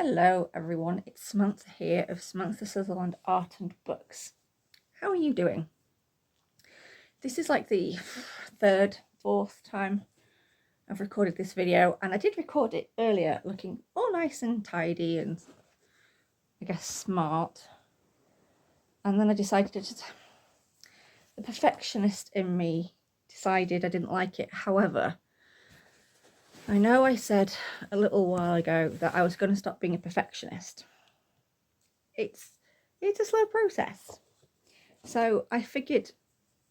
Hello everyone, it's Samantha here of Samantha Sutherland Art and Books. How are you doing? This is like the fourth time I've recorded this video, and I did record it earlier looking all nice and tidy and I guess smart, and then I decided the perfectionist in me decided I didn't like it. However, I know I said a little while ago that I was going to stop being a perfectionist. It's a slow process. So I figured,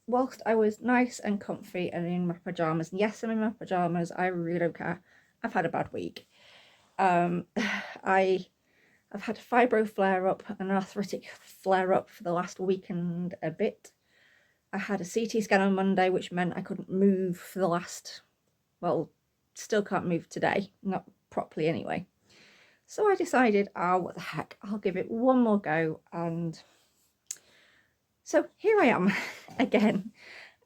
whilst I was nice and comfy and in my pyjamas, and yes, I'm in my pyjamas, I really don't care. I've had a bad week. I've had a fibro flare-up, an arthritic flare-up for the last week and a bit. I had a CT scan on Monday, which meant I couldn't move for the last, well, still can't move today, not properly anyway. So I decided, what the heck, I'll give it one more go, and so here I am again.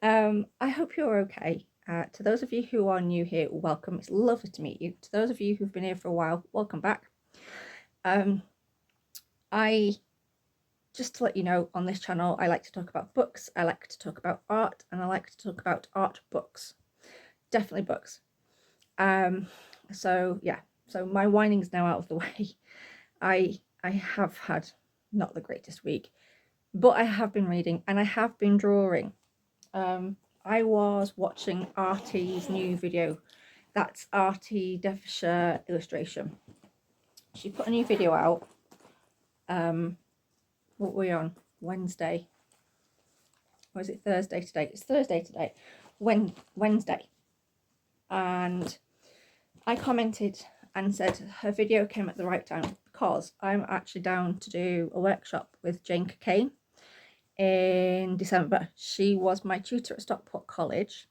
I hope you're okay. To those of you who are new here, welcome. It's lovely to meet you. To those of you who've been here for a while, welcome back. Just to let you know, on this channel, I like to talk about books, I like to talk about art, and I like to talk about art books. Definitely books. So yeah, so my whining's now out of the way. I have had not the greatest week, but I have been reading and I have been drawing. I was watching Arty's new video. That's Arty Devonshire illustration. She put a new video out. What were we on? Wednesday. Or is it Thursday today? It's Thursday today. Wednesday. And I commented and said her video came at the right time because I'm actually down to do a workshop with Jane Cockayne in December. She was my tutor at Stockport College,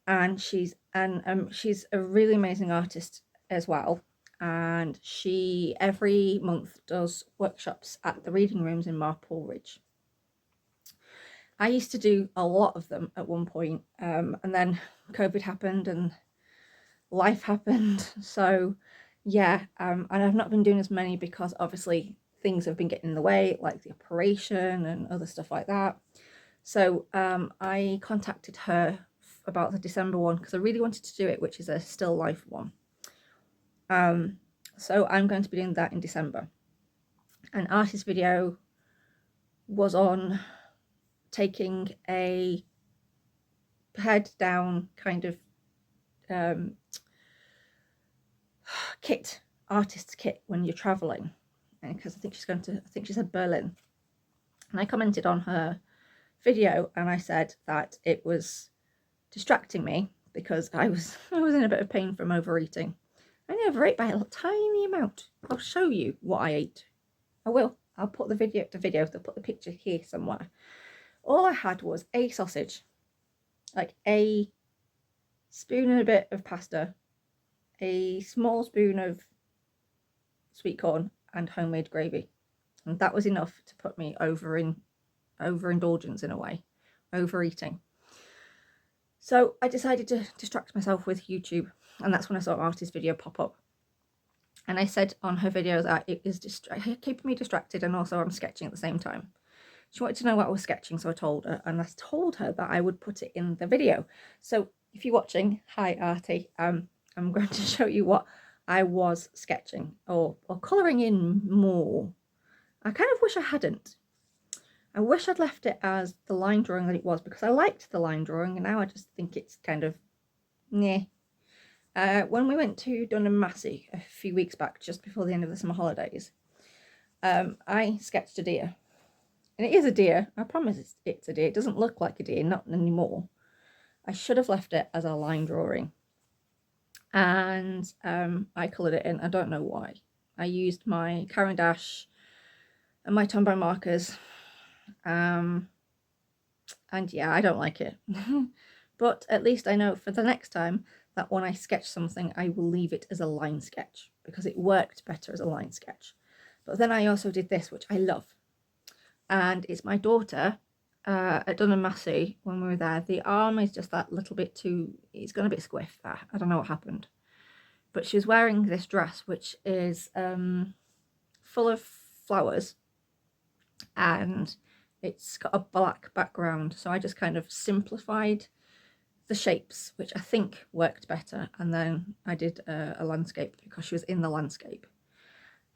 and she's a really amazing artist as well, and she every month does workshops at the reading rooms in Marple Ridge. I used to do a lot of them at one point, and then COVID happened and life happened, so yeah, and I've not been doing as many because obviously things have been getting in the way, like the operation and other stuff like that. So I contacted her about the December one because I really wanted to do it, which is a still life one. So I'm going to be doing that in December. And Arty's video was on taking a head down kind of artist's kit when you're traveling, because I think she said Berlin, and I commented on her video and I said that it was distracting me because I was in a bit of pain from overeating. I only overate by a tiny amount. I'll show you what I ate. I will. I'll put the video. They'll put the picture here somewhere. All I had was a sausage, like a spoon and a bit of pasta, a small spoon of sweet corn, and homemade gravy, and that was enough to put me overindulgence in a way, overeating. So I decided to distract myself with YouTube, and that's when I saw Arty's video pop up. And I said on her video that it is keeping me distracted, and also I'm sketching at the same time. She wanted to know what I was sketching, so I told her, and I told her that I would put it in the video. So if you're watching, hi Arty, I'm going to show you what I was sketching or colouring in more. I kind of wish I hadn't. I wish I'd left it as the line drawing that it was, because I liked the line drawing, and now I just think it's kind of meh. When we went to Dunham Massey a few weeks back, just before the end of the summer holidays, I sketched a deer. And it is a deer. I promise it's a deer. It doesn't look like a deer, not anymore. I should have left it as a line drawing. And I coloured it in. I don't know why. I used my Caran d'Ache and my Tombow markers. And yeah, I don't like it. But at least I know for the next time that when I sketch something, I will leave it as a line sketch, because it worked better as a line sketch. But then I also did this, which I love. And it's my daughter at Dunham Massey when we were there. The arm is just that little bit too, it's gone a bit squiff there. I don't know what happened. but she was wearing this dress which is full of flowers, and it's got a black background, so I just kind of simplified the shapes, which I think worked better, and then I did a landscape because she was in the landscape.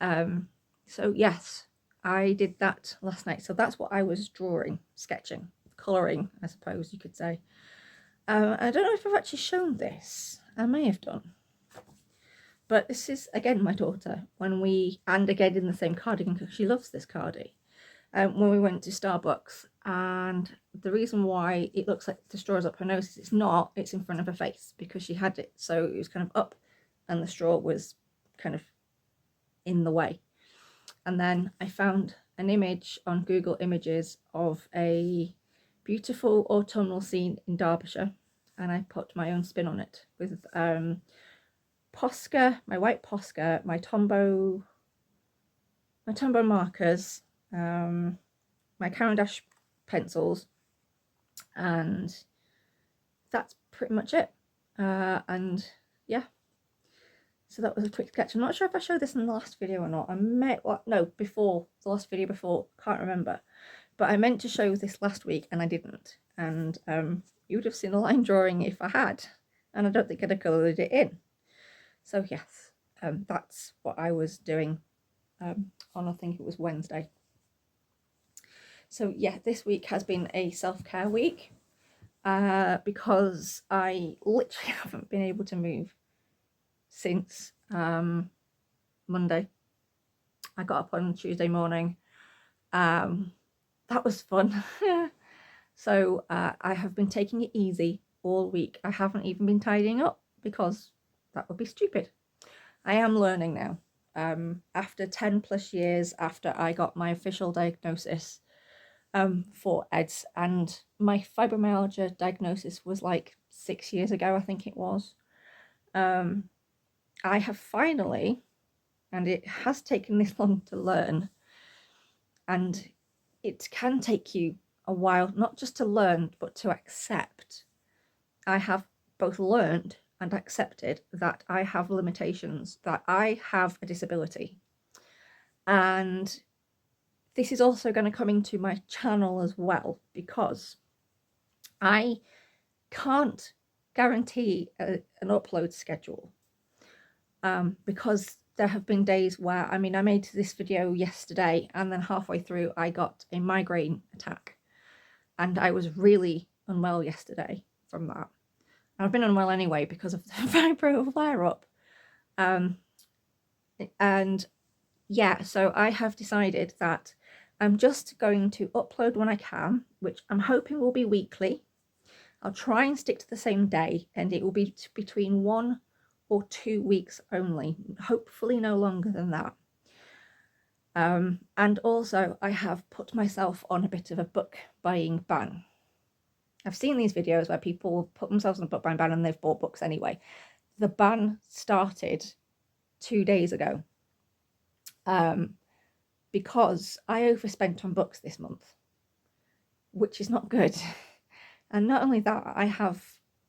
So yes, I did that last night. So that's what I was drawing, sketching, colouring, I suppose you could say. I don't know if I've actually shown this. I may have done. But this is, again, my daughter, and again in the same cardigan, because she loves this cardi. When we went to Starbucks, and the reason why it looks like the straw is up her nose is it's not, it's in front of her face, because she had it, so it was kind of up and the straw was kind of in the way. And then I found an image on Google Images of a beautiful autumnal scene in Derbyshire, and I put my own spin on it with Posca, my white Posca, my Tombow markers, my Caran d'Ache pencils, and that's pretty much it. And yeah, so that was a quick sketch. I'm not sure if I showed this in the last video or not. I may, well, no, before, the last video before, can't remember. But I meant to show this last week and I didn't. And you would have seen a line drawing if I had. And I don't think I'd have coloured it in. So yes, that's what I was doing on, I think it was Wednesday. So yeah, this week has been a self-care week because I literally haven't been able to move since Monday. I got up on Tuesday morning. That was fun. So I have been taking it easy all week. I haven't even been tidying up because that would be stupid. I am learning now. After 10+ years after I got my official diagnosis for AIDS, and my fibromyalgia diagnosis was like 6 years ago, I think it was. I have finally, and it has taken this long to learn, and it can take you a while, not just to learn, but to accept. I have both learned and accepted that I have limitations, that I have a disability. And this is also going to come into my channel as well, because I can't guarantee an upload schedule. Because there have been days where, I mean, I made this video yesterday and then halfway through I got a migraine attack, and I was really unwell yesterday from that. And I've been unwell anyway because of the fibro flare-up. And yeah, so I have decided that I'm just going to upload when I can, which I'm hoping will be weekly. I'll try and stick to the same day, and it will be between 1 or 2 weeks only, hopefully no longer than that. And also I have put myself on a bit of a book buying ban. I've seen these videos where people put themselves on a book buying ban and they've bought books anyway. The ban started 2 days ago because I overspent on books this month, which is not good. And not only that, I have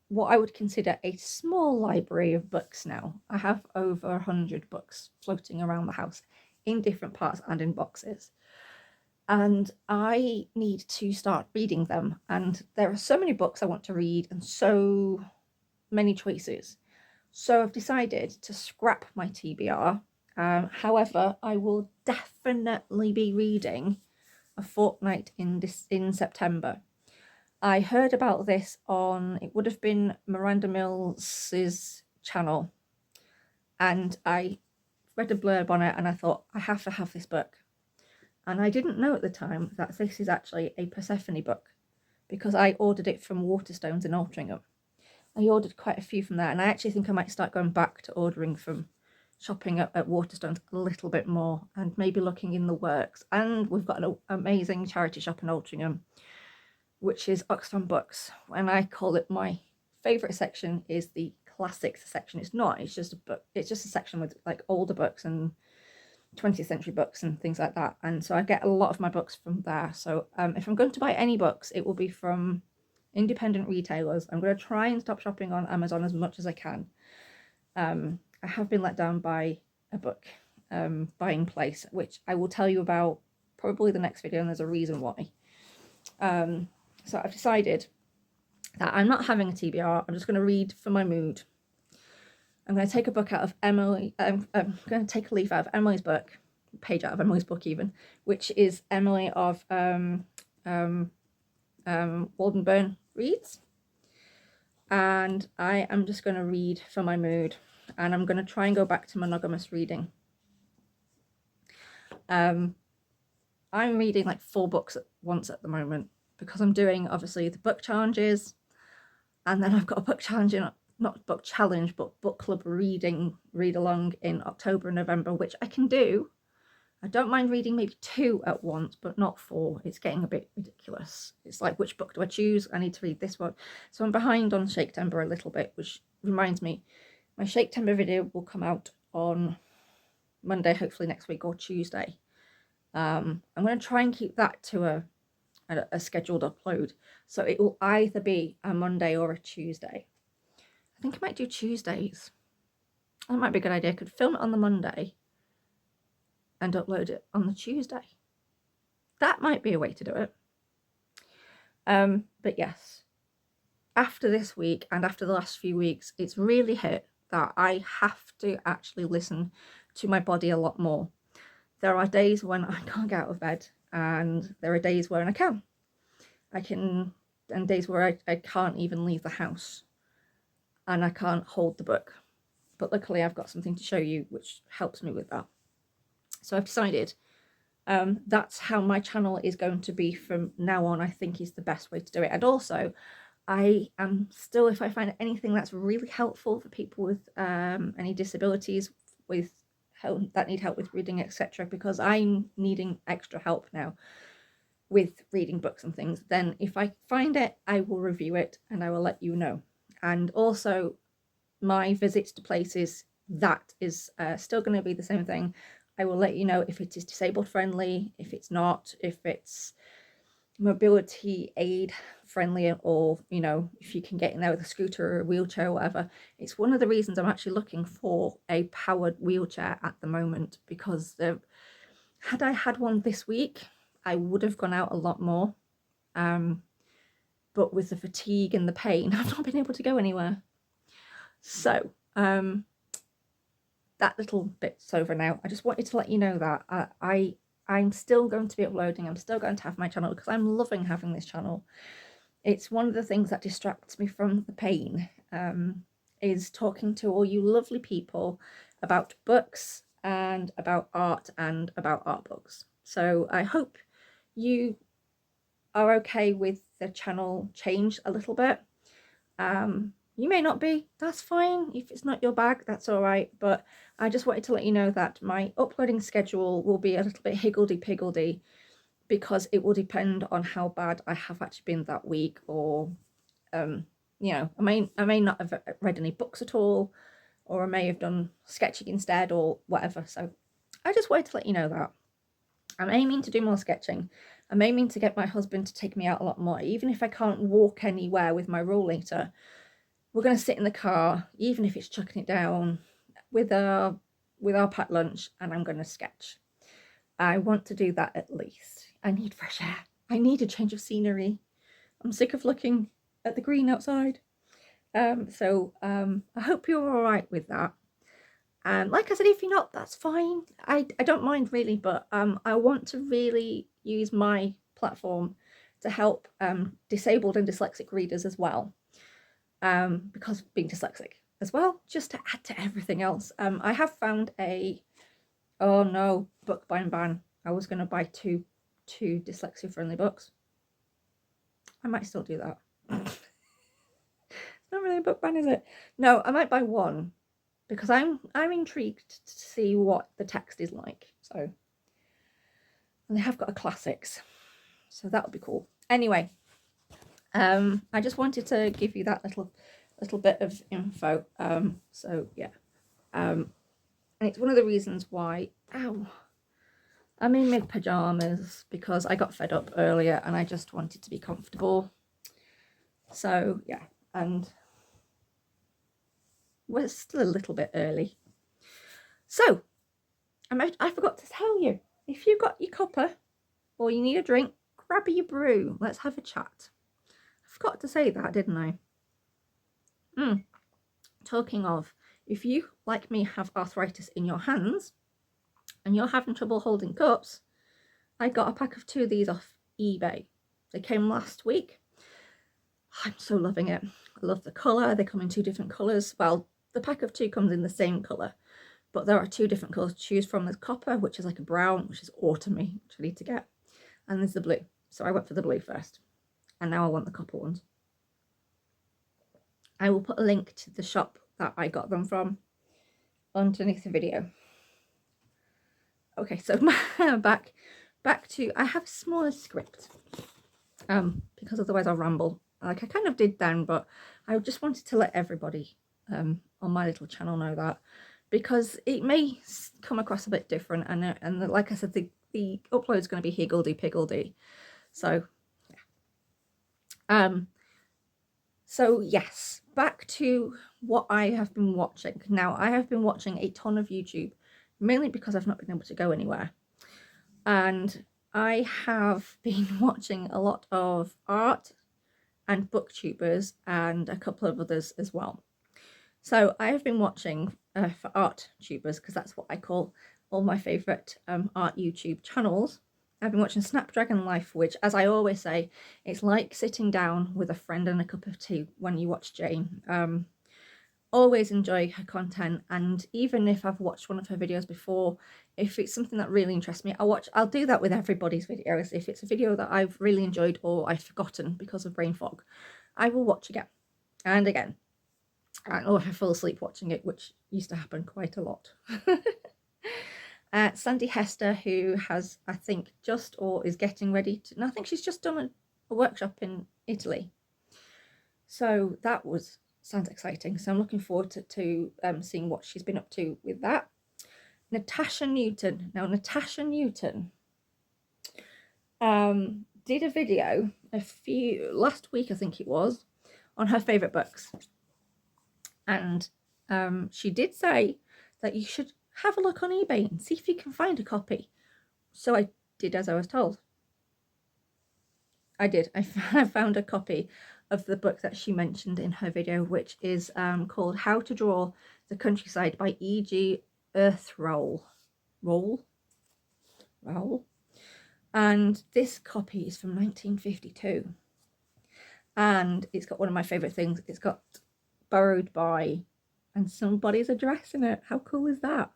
what I would consider a small library of books now. I have over 100 books floating around the house in different parts and in boxes. And I need to start reading them. And there are so many books I want to read and so many choices. So I've decided to scrap my TBR. However, I will definitely be reading a fortnight in September. I heard about this on, it would have been Miranda Mills's channel, and I read a blurb on it and I thought, I have to have this book. And I didn't know at the time that this is actually a Persephone book, because I ordered it from Waterstones in Altrincham. I ordered quite a few from there, and I actually think I might start going back to ordering from shopping at Waterstones a little bit more, and maybe looking in the works. And we've got an amazing charity shop in Altrincham, which is Oxfam Books, and I call it my favourite section is the classics section. It's not, it's just a book, it's just a section with like older books and 20th century books and things like that, and so I get a lot of my books from there. So if I'm going to buy any books, it will be from independent retailers. I'm going to try and stop shopping on Amazon as much as I can. I have been let down by a book buying place, which I will tell you about probably the next video, and there's a reason why. So I've decided that I'm not having a TBR. I'm just going to read for my mood. I'm going to take a book out of Emily. I'm going to take a leaf out of Emily's book, page out of Emily's book even, which is Emily of Woldenburn Reads. And I am just going to read for my mood, and I'm going to try and go back to monogamous reading. I'm reading like 4 books at once at the moment, because I'm doing obviously the book challenges, and then I've got a book challenge in, not book challenge, but book club read along in October and November, which I can do. I don't mind reading maybe 2 at once, but not 4. It's getting a bit ridiculous. It's like, which book do I choose? I need to read this one. So I'm behind on Shaketember a little bit, which reminds me, my Shaketember video will come out on Monday, hopefully next week, or Tuesday. I'm going to try and keep that to a scheduled upload. So it will either be a Monday or a Tuesday. I think I might do Tuesdays. That might be a good idea. I could film it on the Monday and upload it on the Tuesday. That might be a way to do it. But yes, after this week and after the last few weeks, it's really hit that I have to actually listen to my body a lot more. There are days when I can't get out of bed, and there are days when I can. And days where I can't even leave the house, and I can't hold the book. But luckily I've got something to show you which helps me with that. So I've decided that's how my channel is going to be from now on. I think is the best way to do it. And also, I am still, if I find anything that's really helpful for people with any disabilities, with help, that need help with reading, etc., because I'm needing extra help now with reading books and things, then if I find it, I will review it and I will let you know. And also my visits to places, that is still going to be the same thing. I will let you know if it is disabled friendly, if it's not, if it's mobility aid friendly, or, you know, if you can get in there with a scooter or a wheelchair or whatever. It's one of the reasons I'm actually looking for a powered wheelchair at the moment, because had I had one this week, I would have gone out a lot more. But with the fatigue and the pain, I've not been able to go anywhere. So that little bit's over now. I just wanted to let you know that I'm still going to be uploading. I'm still going to have my channel, because I'm loving having this channel. It's one of the things that distracts me from the pain, is talking to all you lovely people about books and about art and about art books. So I hope you are okay with the channel change a little bit. You may not be, that's fine. If it's not your bag, that's all right. But I just wanted to let you know that my uploading schedule will be a little bit higgledy-piggledy, because it will depend on how bad I have actually been that week, or you know, I may not have read any books at all, or I may have done sketching instead, or whatever. So I just wanted to let you know that I'm aiming to do more sketching. I'm aiming to get my husband to take me out a lot more, even if I can't walk anywhere with my rollator. We're going to sit in the car, even if it's chucking it down, with our packed lunch, and I'm going to sketch. I want to do that at least. I need fresh air. I need a change of scenery. I'm sick of looking at the green outside. So I hope you're all right with that. And like I said, if you're not, that's fine. I don't mind really, but I want to really use my platform to help disabled and dyslexic readers as well. Because being dyslexic as well, just to add to everything else. I have found oh no, book buying ban. I was going to buy two dyslexia friendly books. I might still do that. It's not really a book ban, is it? No, I might buy one, because I'm intrigued to see what the text is like. So, and they have got a classics, so that would be cool. Anyway, I just wanted to give you that little bit of info. So yeah, and it's one of the reasons why I'm in mid pajamas, because I got fed up earlier and I just wanted to be comfortable. So yeah, and we're still a little bit early. So I forgot to tell you, if you've got your cuppa or you need a drink, grab your brew. Let's have a chat. I forgot to say that, didn't I? Talking of, if you, like me, have arthritis in your hands and you're having trouble holding cups, I got a pack of 2 of these off eBay. They came last week. I'm so loving it. I love the colour. They come in 2 different colours. Well, the pack of 2 comes in the same colour, but there are 2 different colours to choose from. There's copper, which is like a brown, which is autumny, which I need to get. And there's the blue. So I went for the blue first. And now I want the copper ones. I will put a link to the shop that I got them from underneath the video. Okay, so back to, I have a smaller script. Because otherwise I'll ramble. Like I kind of did then, but I just wanted to let everybody on my little channel know that, because it may come across a bit different, and like I said, the upload is going to be higgledy-piggledy. So yeah. So yes, back to what I have been watching. Now, I have been watching a ton of YouTube, mainly because I've not been able to go anywhere, and I have been watching a lot of art and BookTubers and a couple of others as well. So I have been watching for ArtTubers, because that's what I call all my favourite art YouTube channels. I've been watching Snapdragon Life, which, as I always say, it's like sitting down with a friend and a cup of tea when you watch Jane. Always enjoy her content, and even if I've watched one of her videos before, if it's something that really interests me, I'll do that with everybody's videos. If it's a video that I've really enjoyed or I've forgotten because of brain fog, I will watch again and again, or I fall asleep watching it, which used to happen quite a lot. Sandi Hester, who has, I think, just or is getting ready to, and I think she's just done a workshop in Italy, so that sounds exciting. So I'm looking forward to seeing what she's been up to with that. Natasha Newton. Now, Natasha Newton did a video last week, I think it was, on her favourite books. And she did say that you should have a look on eBay and see if you can find a copy. So I did as I was told. I did. I found a copy of the book that she mentioned in her video, which is called How to Draw the Countryside by E.G. Earthroll. And this copy is from 1952. And it's got one of my favourite things. It's got borrowed by and somebody's address in it. How cool is that?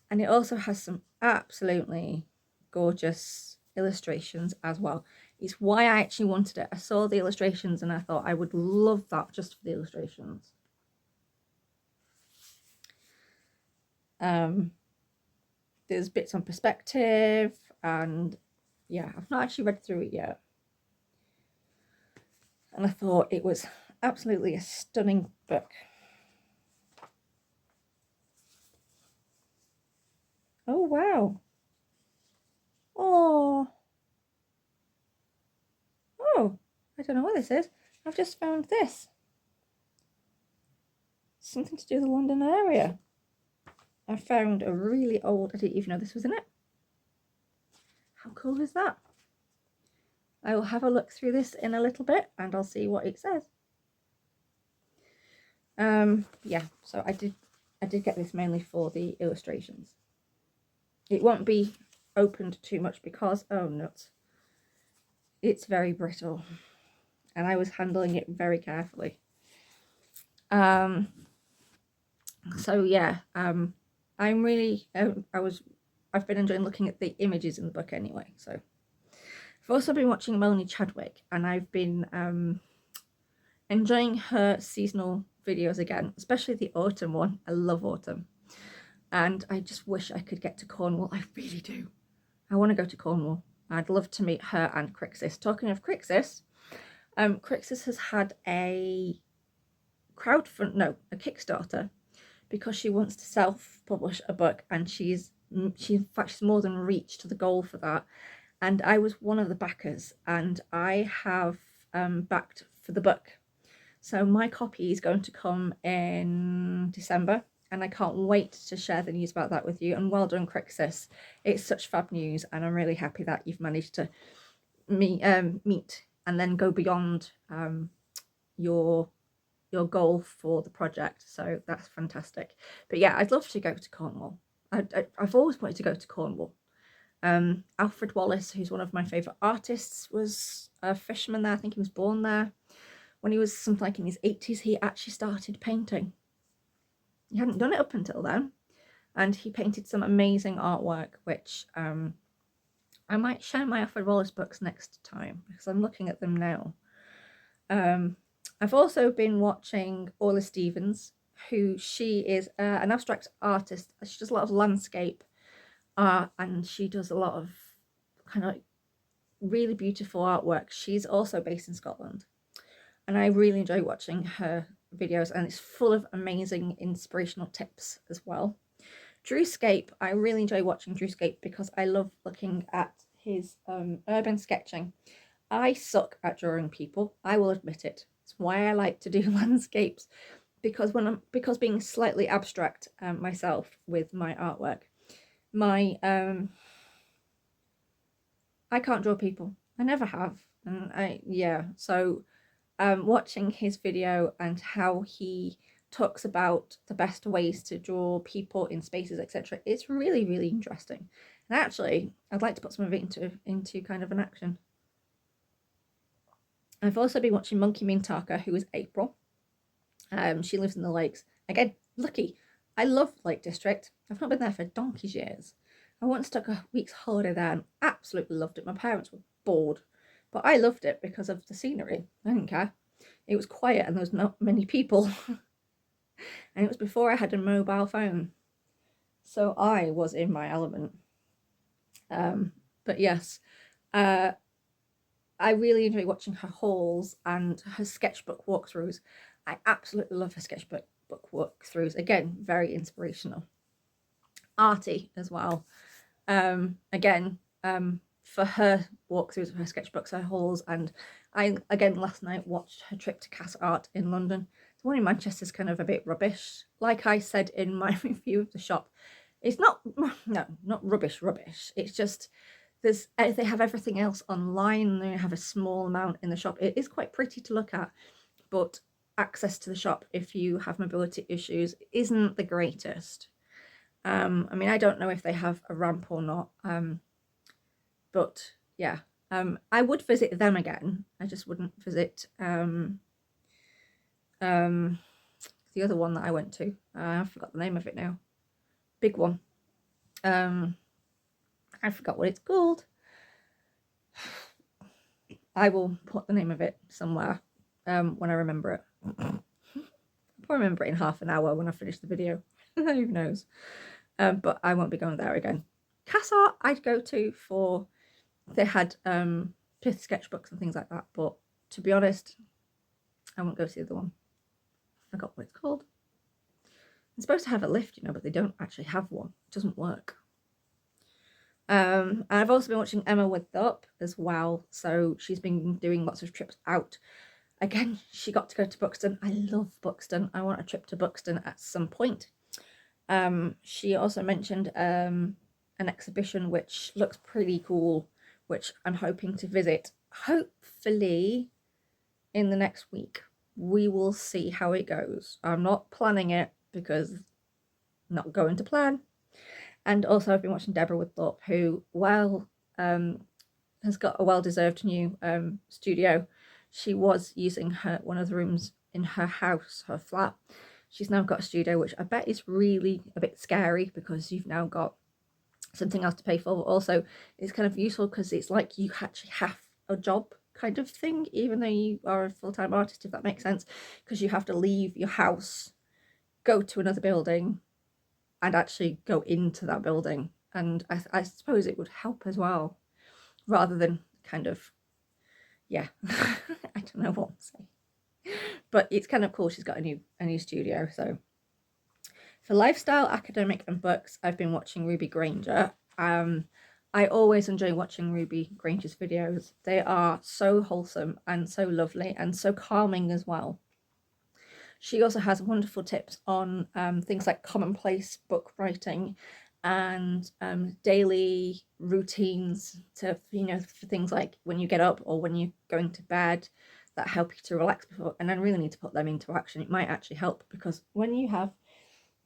And it also has some absolutely gorgeous illustrations as well. It's why I actually wanted it. I saw the illustrations and I thought I would love that just for the illustrations. There's bits on perspective, and yeah, I've not actually read through it yet. And I thought it was absolutely a stunning book. Oh, wow. Oh, I don't know what this is. I've just found this. Something to do with the London area. I found a really old, I didn't even know this was in it. How cool is that? I will have a look through this in a little bit and I'll see what it says. Yeah, so I did get this mainly for the illustrations. It won't be opened too much because, oh nuts, it's very brittle and I was handling it very carefully. So yeah, I'm really, I've been enjoying looking at the images in the book anyway. So I've also been watching Melanie Chadwick, and I've been enjoying her seasonal videos again, especially the autumn one. I love autumn, and I just wish I could get to Cornwall. I really do. I want to go to Cornwall. I'd love to meet her and Kriksis. Talking of Kriksis, Kriksis has had a Kickstarter, because she wants to self-publish a book, and she's more than reached the goal for that. And I was one of the backers, and I have backed for the book. So my copy is going to come in December, and I can't wait to share the news about that with you. And well done, Kriksis. It's such fab news, and I'm really happy that you've managed to meet and then go beyond your goal for the project. So that's fantastic. But yeah, I'd love to go to Cornwall. I've always wanted to go to Cornwall. Alfred Wallace, who's one of my favourite artists, was a fisherman there. I think he was born there. When he was something like in his 80s, he actually started painting. He hadn't done it up until then, and he painted some amazing artwork, which I might share my Alfred Wallace books next time, because I'm looking at them now. I've also been watching Orla Stevens, who she is an abstract artist. She does a lot of landscape art, and she does a lot of kind of like really beautiful artwork. She's also based in Scotland, and I really enjoy watching her videos, and it's full of amazing inspirational tips as well. Drewscape, I really enjoy watching Drewscape because I love looking at his urban sketching. I suck at drawing people, I will admit it. It's why I like to do landscapes, because being slightly abstract myself with my artwork, I can't draw people. I never have, and so watching his video and how he talks about the best ways to draw people in spaces, etc., it's really, really interesting. And actually, I'd like to put some of it into kind of an action. I've also been watching monkeymintaka, who is April. She lives in the lakes. Again, lucky. I love Lake District. I've not been there for donkey's years. I once took a week's holiday there and absolutely loved it. My parents were bored, but I loved it because of the scenery. I didn't care. It was quiet and there was not many people. And it was before I had a mobile phone, so I was in my element. But yes, I really enjoy watching her hauls and her sketchbook walkthroughs. I absolutely love her sketchbook walkthroughs. Again, very inspirational. Arty as well. Again, for her walkthroughs of her sketchbooks, her hauls, and I again last night watched her trip to Casa Art in London. The one in Manchester's kind of a bit rubbish. Like I said in my review of the shop, it's not rubbish. It's just they have everything else online, and they have a small amount in the shop. It is quite pretty to look at, but access to the shop, if you have mobility issues, isn't the greatest. I mean, I don't know if they have a ramp or not, but yeah, I would visit them again. I just wouldn't visit the other one that I went to. I forgot the name of it now. Big one. I forgot what it's called. I will put the name of it somewhere when I remember it. I'll probably remember it in half an hour when I finish the video. Who knows? But I won't be going there again. Casa Art I'd go to for, they had pith sketchbooks and things like that, but to be honest, I won't go to the other one. I forgot what it's called. It's supposed to have a lift, you know, but they don't actually have one. It doesn't work. And I've also been watching Emma Woodthorpe as well. So she's been doing lots of trips out. Again, she got to go to Buxton. I love Buxton. I want a trip to Buxton at some point. She also mentioned an exhibition which looks pretty cool, which I'm hoping to visit. Hopefully in the next week. We will see how it goes. I'm not planning it because not going to plan. And also I've been watching Deborah Woodthorpe, who, well, has got a well-deserved new studio. She was using one of the rooms in her house, her flat. She's now got a studio, which I bet is really a bit scary because you've now got something else to pay for. But also it's kind of useful because it's like you actually have a job kind of thing, even though you are a full-time artist, if that makes sense, because you have to leave your house, go to another building, and actually go into that building. And I suppose it would help as well, rather than kind of, yeah, I don't know what to say. But it's kind of cool. She's got a new studio. So for lifestyle, academic, and books, I've been watching Ruby Granger. I always enjoy watching Ruby Granger's videos. They are so wholesome and so lovely and so calming as well. She also has wonderful tips on things like commonplace book writing and daily routines to, you know, for things like when you get up or when you're going to bed that help you to relax before. And I really need to put them into action. It might actually help, because when you have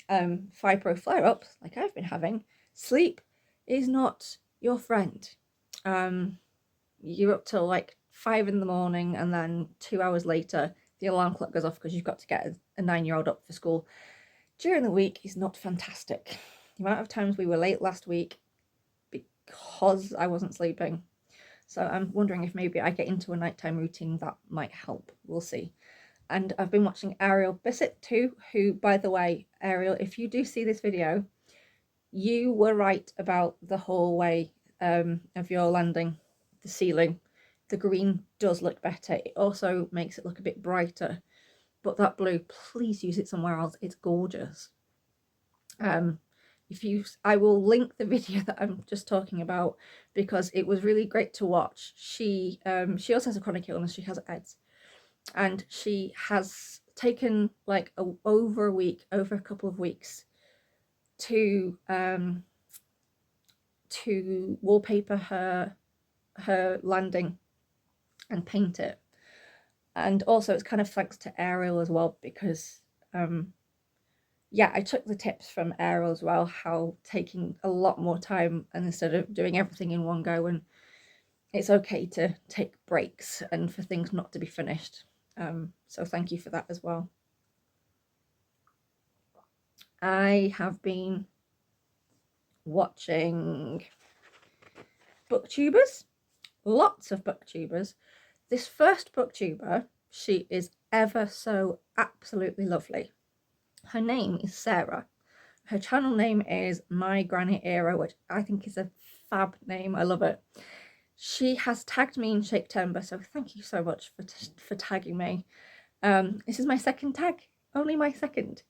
fibro flare-ups like I've been having, sleep is not your friend. You're up till like 5 in the morning, and then 2 hours later the alarm clock goes off because you've got to get a 9-year-old up for school. During the week is not fantastic. The amount of times we were late last week because I wasn't sleeping. So I'm wondering if maybe I get into a nighttime routine that might help. We'll see. And I've been watching Ariel Bissett too, who, by the way, Ariel, if you do see this video, you were right about the hallway of your landing, the ceiling. The green does look better. It also makes it look a bit brighter. But that blue, please use it somewhere else. It's gorgeous. I will link the video that I'm just talking about, because it was really great to watch. She also has a chronic illness. She has AIDS, and she has taken like over a couple of weeks to wallpaper her landing and paint it. And also it's kind of thanks to Ariel as well, because yeah, I took the tips from Ariel as well, how taking a lot more time and instead of doing everything in one go, and it's okay to take breaks and for things not to be finished. So thank you for that as well. I have been watching BookTubers, lots of BookTubers. This first BookTuber, she is ever so absolutely lovely. Her name is Sarah. Her channel name is My Granny Era, which I think is a fab name. I love it. She has tagged me in Shaptember, so thank you so much for tagging me. This is my second tag, only my second.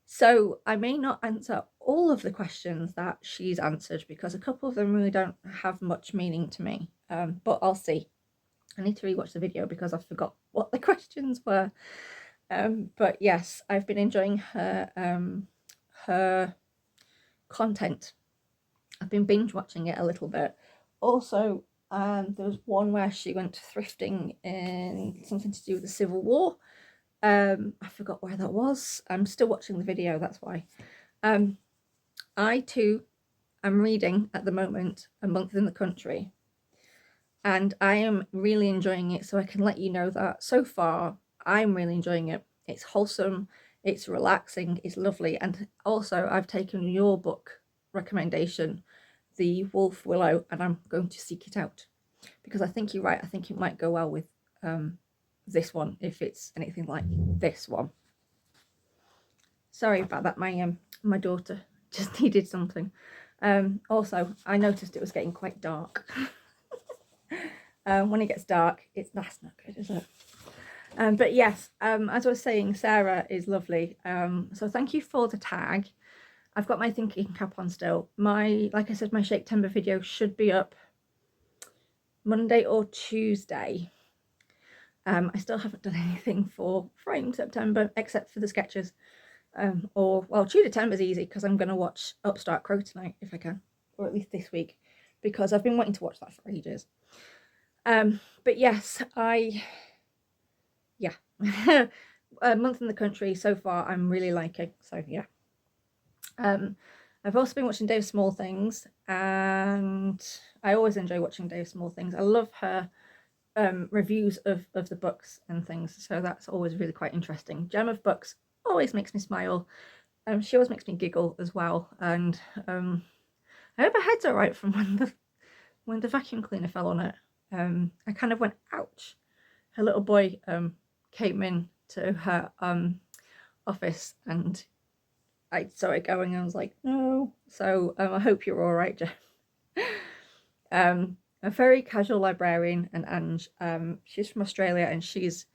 So I may not answer all of the questions that she's answered, because a couple of them really don't have much meaning to me, but I'll see. I need to rewatch the video because I forgot what the questions were. But yes, I've been enjoying her content. I've been binge watching it a little bit. Also, there was one where she went thrifting in something to do with the Civil War. I forgot where that was. I'm still watching the video, that's why. I too am reading at the moment A Month in the Country, and I am really enjoying it, so I can let you know that so far I'm really enjoying it. It's wholesome, it's relaxing, it's lovely. And also I've taken your book recommendation, The Wolf Willow, and I'm going to seek it out, because I think you're right. I think it might go well with this one, if it's anything like this one. Sorry about that, my daughter just needed something. Also, I noticed it was getting quite dark. When it gets dark, that's not good, is it? But yes, as I was saying, Sarah is lovely. So thank you for the tag. I've got my thinking cap on still. Like I said, my Shaptember video should be up Monday or Tuesday. I still haven't done anything for Frame September except for the sketches. Well, Tudor-Tember's easy because I'm going to watch Upstart Crow tonight if I can, or at least this week, because I've been wanting to watch that for ages. But yes, A Month in the Country so far I'm really liking, so yeah. I've also been watching Dave Small Things, and I always enjoy watching Dave Small Things. I love her reviews of the books and things, so that's always really quite interesting. Gem of Books always makes me smile. She always makes me giggle as well, and I hope her head's all right from when the vacuum cleaner fell on it. I kind of went, ouch. Her little boy came in to her office, and I saw it going, and I was like, no. So I hope you're all right, Jeff. A very casual librarian, and Ange. She's from Australia, and she's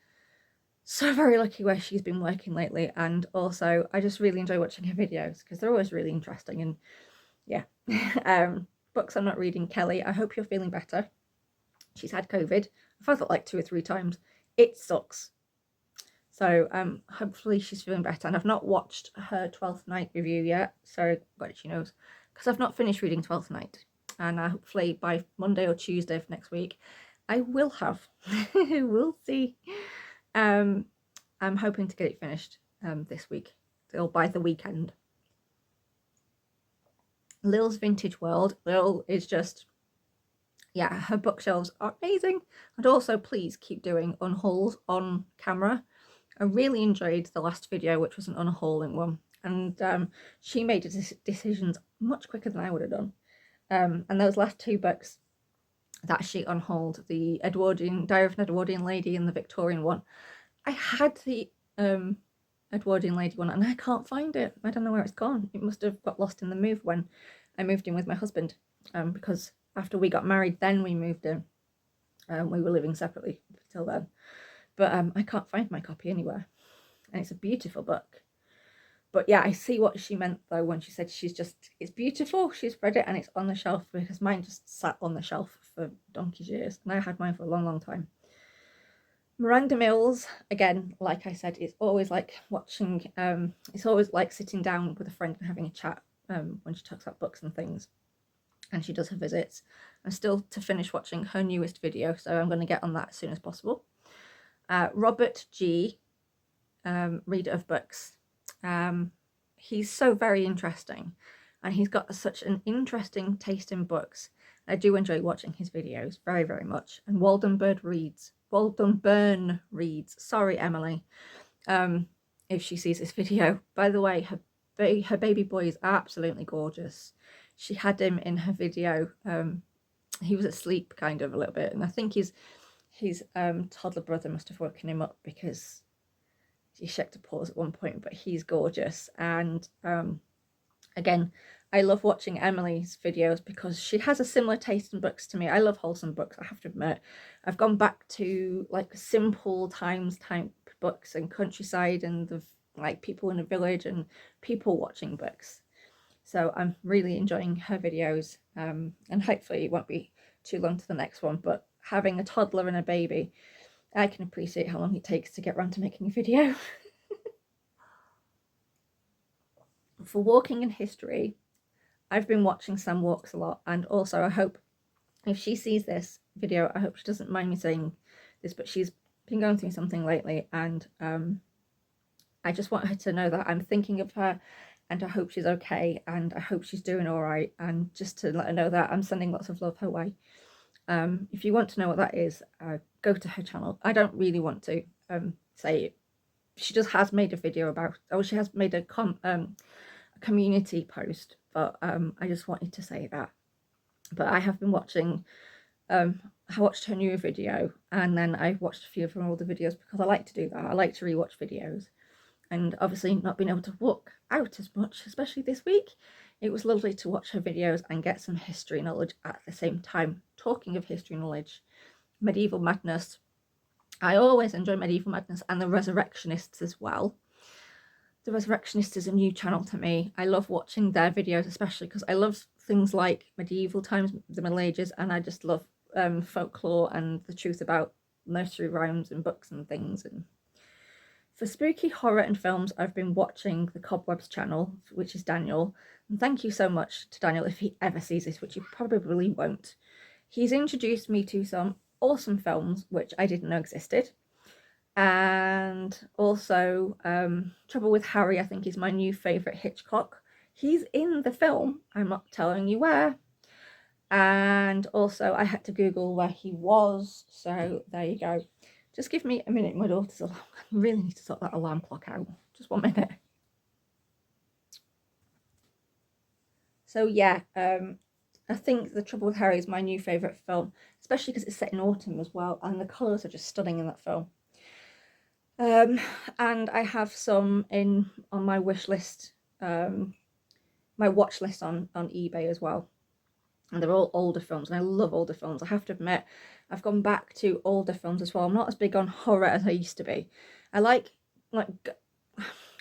so very lucky where she's been working lately. And also, I just really enjoy watching her videos because they're always really interesting. And yeah, books I'm not reading. Kelly, I hope you're feeling better. She's had COVID. I've had it like 2 or 3 times. It sucks. So hopefully she's feeling better. And I've not watched her 12th Night review yet, so God she knows, because I've not finished reading 12th Night. And hopefully by Monday or Tuesday of next week I will have. We'll see. I'm hoping to get it finished this week, or by the weekend. Lil's Vintage World. Lil is just, yeah, her bookshelves are amazing. And also, please keep doing unhauls on camera. I really enjoyed the last video, which was an unhauling one. And she made decisions much quicker than I would have done. And those last two books that she unhauled, the Edwardian, Diary of an Edwardian Lady and the Victorian one, I had the Edwardian Lady one and I can't find it. I don't know where it's gone. It must have got lost in the move when I moved in with my husband, because after we got married, then we moved in. We were living separately until then. But I can't find my copy anywhere. And it's a beautiful book. But yeah, I see what she meant though when she said it's beautiful, she's read it and it's on the shelf, because mine just sat on the shelf for donkey's years and I had mine for a long, long time. Miranda Mills, again, like I said, it's always like watching, it's always like sitting down with a friend and having a chat when she talks about books and things. And she does her visits. I'm still to finish watching her newest video, so I'm going to get on that as soon as possible. RoberG, reader of books. He's so very interesting and he's got such an interesting taste in books. I do enjoy watching his videos very, very much. And Woldenburn reads, sorry Emily, if she sees this video. By the way, her baby boy is absolutely gorgeous. She had him in her video. He was asleep kind of a little bit, and I think his toddler brother must have woken him up because he checked a pause at one point, but he's gorgeous. And again, I love watching Emily's videos because she has a similar taste in books to me. I love wholesome books, I have to admit. I've gone back to like simple times type books and countryside and the like people in a village and people watching books. So I'm really enjoying her videos, and hopefully it won't be too long to the next one. But having a toddler and a baby, I can appreciate how long it takes to get around to making a video. For walking in history, I've been watching Sam Walks a lot, and also I hope if she sees this video, I hope she doesn't mind me saying this, but she's been going through something lately, and I just want her to know that I'm thinking of her, and I hope she's okay, and I hope she's doing all right, and just to let her know that I'm sending lots of love her way. If you want to know what that is, go to her channel. I don't really want to say it. She just has made a video about, she has made a community post, but I just wanted to say that. But I have been watching, I watched her new video, and then I've watched a few of her older videos because I like to do that. I like to rewatch videos. And obviously not being able to walk out as much, especially this week, it was lovely to watch her videos and get some history knowledge at the same time. Talking of history knowledge, Medieval Madness. I always enjoy Medieval Madness and the Resurrectionists as well. The Resurrectionists is a new channel to me. I love watching their videos, especially because I love things like medieval times, the Middle Ages, and I just love folklore and the truth about nursery rhymes and books and things. And for spooky horror and films, I've been watching the Cobwebs channel, which is Daniel. And thank you so much to Daniel if he ever sees this, which he probably won't. He's introduced me to some awesome films, which I didn't know existed. And also Trouble with Harry, I think, is my new favourite Hitchcock. He's in the film, I'm not telling you where. And also I had to Google where he was, so there you go. Just give me a minute, my daughter's alarm. I really need to sort that alarm clock out. Just 1 minute. So yeah, I think The Trouble with Harry is my new favourite film, especially because it's set in autumn as well, and the colours are just stunning in that film. And I have some on my wish list, my watch list on eBay as well. And they're all older films, and I love older films. I have to admit, I've gone back to older films as well. I'm not as big on horror as I used to be. I like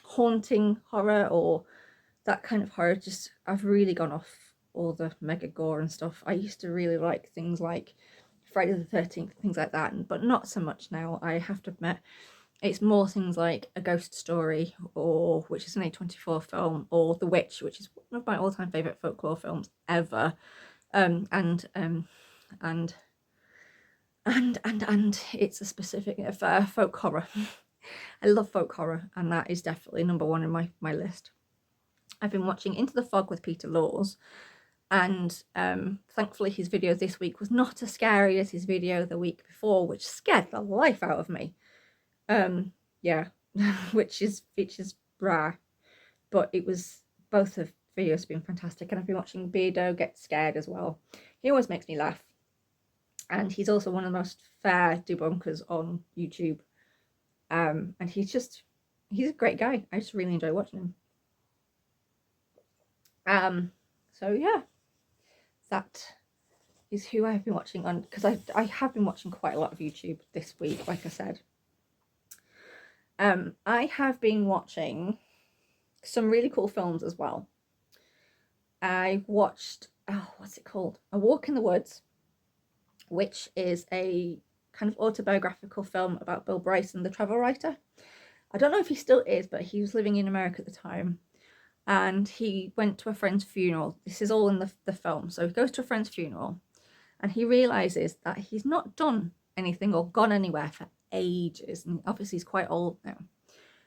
haunting horror or that kind of horror. Just, I've really gone off all the mega gore and stuff. I used to really like things like Friday the 13th, things like that, but not so much now, I have to admit. it's more things like A Ghost Story, or which is an A24 film, or The Witch, which is one of my all-time favourite folklore films ever. And it's a specific folk horror. I love folk horror, and that is definitely number one in my list. I've been watching Into the Fog with Peter Laws, and thankfully his video this week was not as scary as his video the week before, which scared the life out of me. Yeah, which is rare, but it was, both of videos have been fantastic. And I've been watching Beardo Get Scared as well. He always makes me laugh, and he's also one of the most fair debunkers on YouTube. And he's a great guy. I just really enjoy watching him. So yeah, that is who I've been watching on, because I have been watching quite a lot of YouTube this week, like I said. I have been watching some really cool films as well. I watched, what's it called? A Walk in the Woods, which is a kind of autobiographical film about Bill Bryson, the travel writer. I don't know if he still is, but he was living in America at the time, and he went to a friend's funeral. This is all in the film. So he goes to a friend's funeral, and he realizes that he's not done anything or gone anywhere for ages, and obviously he's quite old now.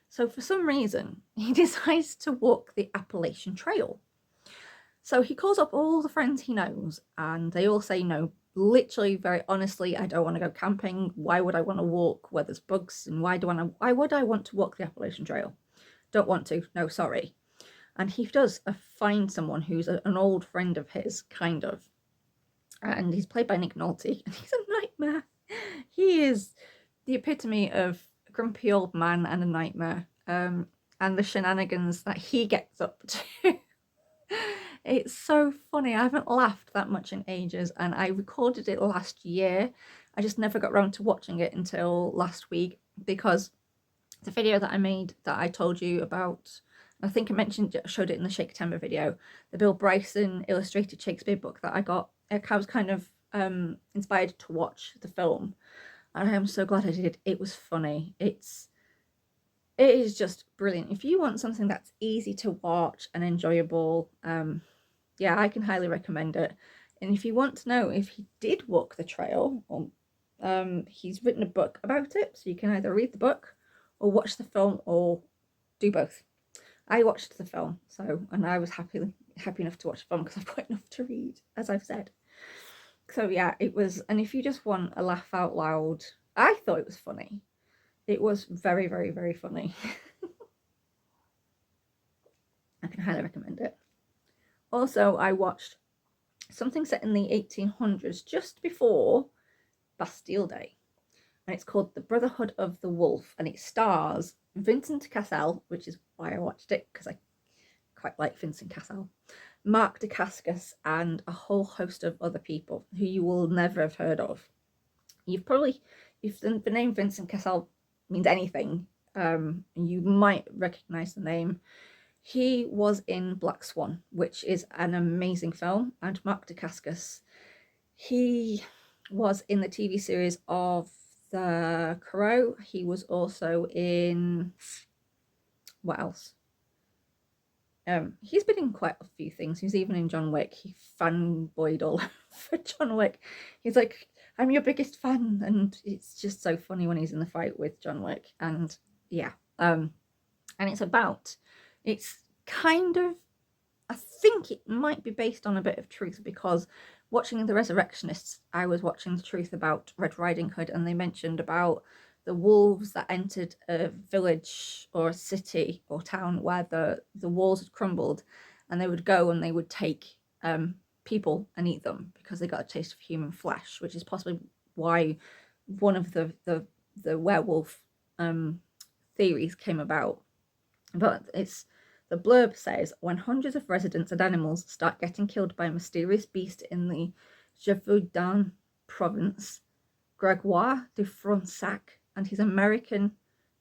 So for some reason he decides to walk the Appalachian Trail. So he calls up all the friends he knows, and they all say no, literally, very honestly, I don't want to go camping. Why would I want to walk where there's bugs? And why would I want to walk the Appalachian Trail? Don't want to, no, sorry. And he does find someone who's an old friend of his, kind of, and he's played by Nick Nolte, and he's a nightmare. He is the epitome of a grumpy old man and a nightmare, and the shenanigans that he gets up to. It's so funny. I haven't laughed that much in ages, and I recorded it last year. I just never got around to watching it until last week, because the video that I made that I told you about, I think I showed it in the Shake-Timber video, the Bill Bryson illustrated Shakespeare book that I got. I was kind of inspired to watch the film, and I am so glad I did. It was funny. It is just brilliant. If you want something that's easy to watch and enjoyable, yeah, I can highly recommend it. And if you want to know if he did walk the trail, or he's written a book about it, so you can either read the book or watch the film, or do both. I watched the film, and I was happy enough to watch the film because I've got enough to read, as I've said. So yeah, it was, and if you just want a laugh out loud, I thought it was funny. It was very, very, very funny. I can highly recommend it. Also, I watched something set in the 1800s, just before Bastille Day, and it's called The Brotherhood of the Wolf, and it stars Vincent Cassel, which is why I watched it, because I quite like Vincent Cassel, Mark Dacascos, and a whole host of other people who you will never have heard of. You've probably, if the name Vincent Cassel means anything, you might recognize the name. He was in Black Swan, which is an amazing film, and Mark Dacascos, he was in the TV series of The Crow. He was also in, what else? He's been in quite a few things. He was even in John Wick. He fanboyed all over John Wick. He's like, I'm your biggest fan, and it's just so funny when he's in the fight with John Wick. And yeah, and it's kind of, I think it might be based on a bit of truth, because watching The Resurrectionists, I was watching the truth about Red Riding Hood, and they mentioned about the wolves that entered a village or a city or town where the walls had crumbled, and they would go and they would take people and eat them because they got a taste of human flesh, which is possibly why one of the werewolf theories came about. But it's, the blurb says, when hundreds of residents and animals start getting killed by a mysterious beast in the Gévaudan province, Gregoire de Fronsac and his American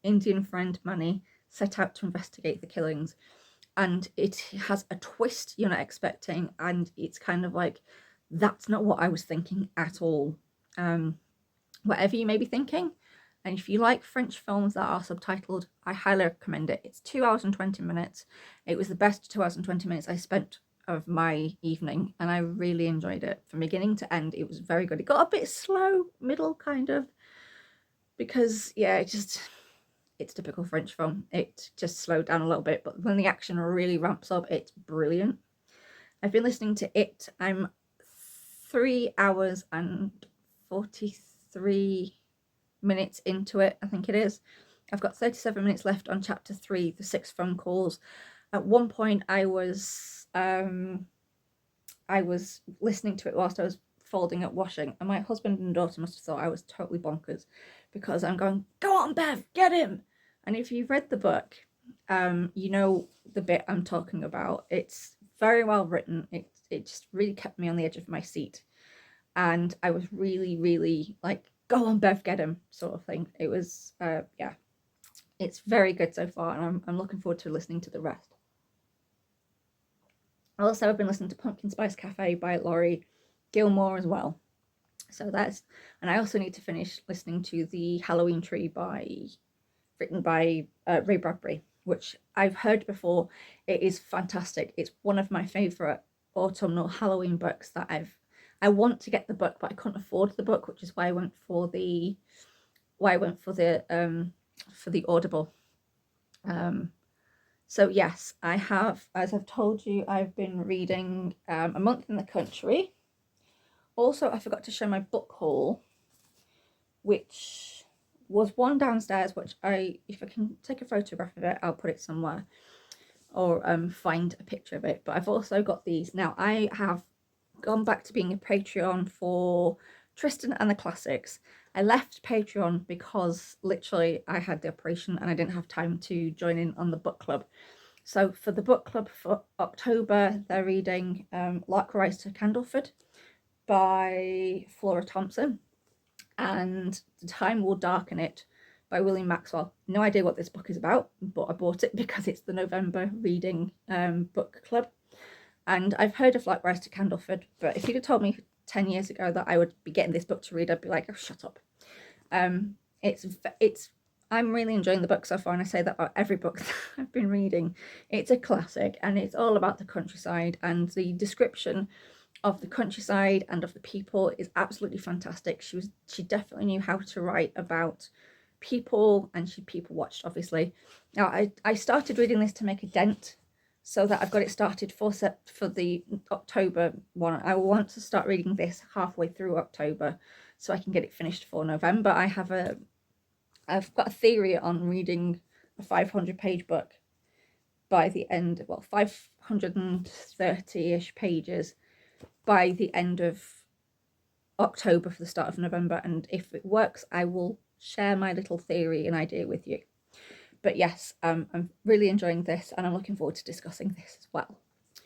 Indian friend Manny set out to investigate the killings. And it has a twist you're not expecting, and it's kind of like, that's not what I was thinking at all. Whatever you may be thinking, And if you like French films that are subtitled, I highly recommend it. It's 2 hours and 20 minutes. It was the best 2 hours and 20 minutes I spent of my evening, and I really enjoyed it from beginning to end. It was very good. It got a bit slow, middle kind of, because yeah, it's typical French film. It just slowed down a little bit, but when the action really ramps up, it's brilliant. I've been listening to it. I'm 3 hours and 43 minutes into it, I think it is. I've got 37 minutes left on chapter 3, the 6 phone calls. At one point I was listening to it whilst I was folding up washing, and my husband and daughter must have thought I was totally bonkers, because I'm going, go on Bev, get him. And if you've read the book, you know the bit I'm talking about. It's very well written. It just really kept me on the edge of my seat, and I was really like, go on Bev, get him, sort of thing. It was yeah, it's very good so far, and I'm looking forward to listening to the rest. Also, I've been listening to Pumpkin Spice Cafe by Laurie Gilmore as well. So that's, and I also need to finish listening to The Halloween Tree written by Ray Bradbury, which I've heard before. It is fantastic. It's one of my favourite autumnal Halloween books that I want to get the book, but I couldn't afford the book, which is why I went for the Audible. So yes, I have, as I've told you, I've been reading A Month in the Country. Also, I forgot to show my book haul, which was one downstairs, which if I can take a photograph of it, I'll put it somewhere, or find a picture of it. But I've also got these. Now, I have gone back to being a Patreon for Tristan and the Classics. I left Patreon because literally I had the operation and I didn't have time to join in on the book club. So for the book club for October, they're reading Lark Rise to Candleford by Flora Thompson, and The Time Will Darken It by William Maxwell. No idea what this book is about, but I bought it because it's the November reading book club. And I've heard of Lark Rise to Candleford, but if you'd have told me 10 years ago that I would be getting this book to read, I'd be like, oh, shut up. I'm really enjoying the book so far, and I say that about every book that I've been reading. It's a classic, and it's all about the countryside, and the description of the countryside and of the people is absolutely fantastic. She definitely knew how to write about people, and she people watched, obviously. Now I started reading this to make a dent, so that I've got it started for the October one. I want to start reading this halfway through October so I can get it finished for November. I've got a theory on reading a 500-page book by the end, well, 530-ish pages by the end of October for the start of November, and if it works, I will share my little theory and idea with you. But yes, I'm really enjoying this, and I'm looking forward to discussing this as well.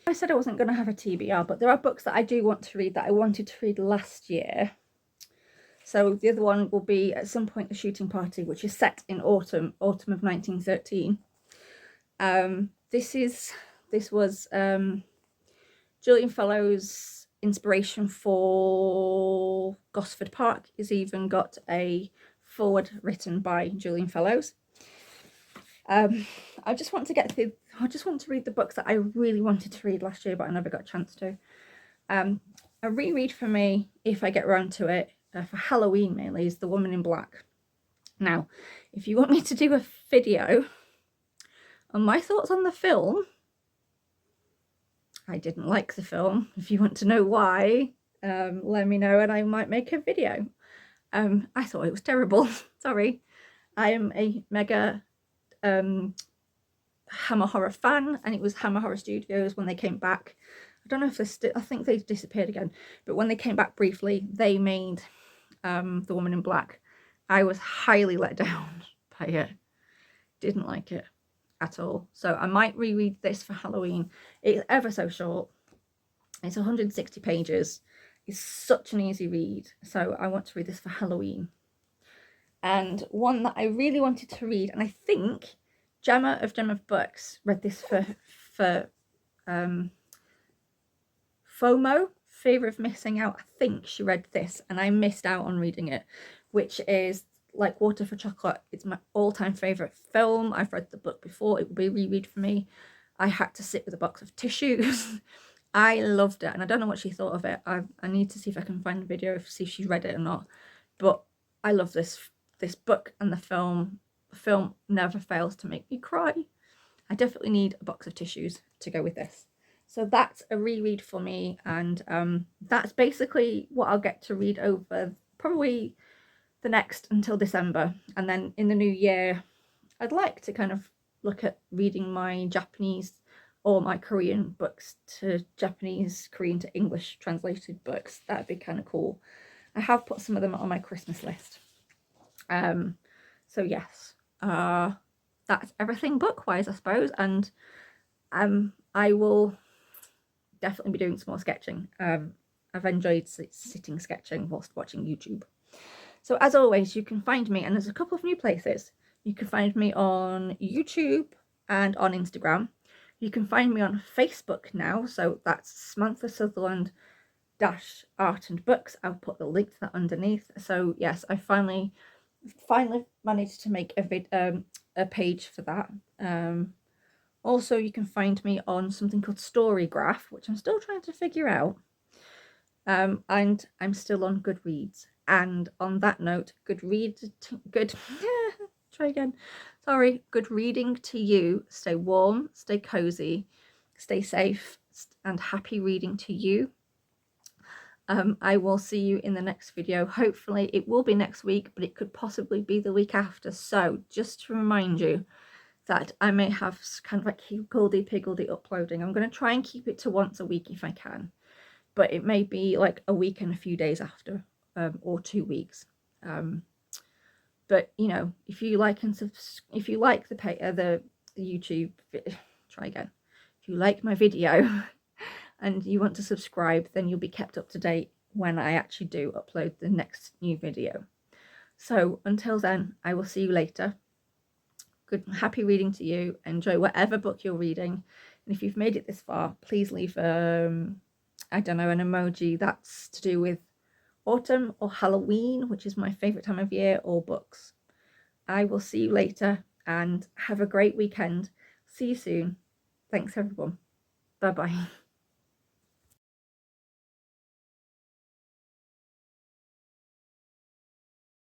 I said I wasn't going to have a TBR, but there are books that I do want to read that I wanted to read last year. So the other one will be at some point The Shooting Party, which is set in autumn of 1913. This was Julian Fellowes' inspiration for Gosford Park. It's even got a foreword written by Julian Fellowes. I just want to read the books that I really wanted to read last year, but I never got a chance to. A reread for me, if I get around to it, for Halloween mainly, is The Woman in Black. Now, if you want me to do a video on my thoughts on the film, I didn't like the film. If you want to know why, let me know and I might make a video. I thought it was terrible. Sorry. I am a mega Hammer Horror fan, and it was Hammer Horror Studios when they came back. I don't know if I think they disappeared again, but when they came back briefly, they made The Woman in Black. I was highly let down by it. Didn't like it at all. So I might reread this for Halloween. It's ever so short. It's 160 pages. It's such an easy read. So I want to read this for Halloween. And one that I really wanted to read, and I think Gemma of Books read this for FOMO, Fear of Missing Out. I think she read this and I missed out on reading it, which is Like Water for Chocolate, it's my all-time favourite film. I've read the book before, it will be a reread for me. I had to sit with a box of tissues. I loved it, and I don't know what she thought of it. I need to see if I can find a video, see if she read it or not. But I love this book, and the film never fails to make me cry. I definitely need a box of tissues to go with this. So that's a reread for me, and that's basically what I'll get to read over probably the next until December. And then in the new year, I'd like to kind of look at reading my Japanese or my Korean books to Japanese, Korean to English translated books. That'd be kind of cool. I have put some of them on my Christmas list. So yes, that's everything book-wise, I suppose. And I will definitely be doing some more sketching. I've enjoyed sitting sketching whilst watching YouTube. So as always, you can find me, and there's a couple of new places. You can find me on YouTube and on Instagram. You can find me on Facebook now, so that's Samantha Sutherland Art and Books. I'll put the link to that underneath. So yes, I finally managed to make a page for that. Also, you can find me on something called Storygraph, which I'm still trying to figure out. And I'm still on Goodreads. And on that note, good reading to you. Stay warm, stay cozy, stay safe, and happy reading to you. I will see you in the next video. Hopefully it will be next week, but it could possibly be the week after. So just to remind you that I may have kind of like higgledy-piggledy uploading. I'm going to try and keep it to once a week if I can, but it may be like a week and a few days after, or 2 weeks. But you know, if you like if you like the YouTube, try again. If you like my video and you want to subscribe, then you'll be kept up to date when I actually do upload the next new video. So until then, I will see you later. Happy reading to you. Enjoy whatever book you're reading, and if you've made it this far, please leave I don't know, an emoji that's to do with autumn or Halloween, which is my favorite time of year, or books. I will see you later, and have a great weekend. See you soon. Thanks everyone. Bye bye.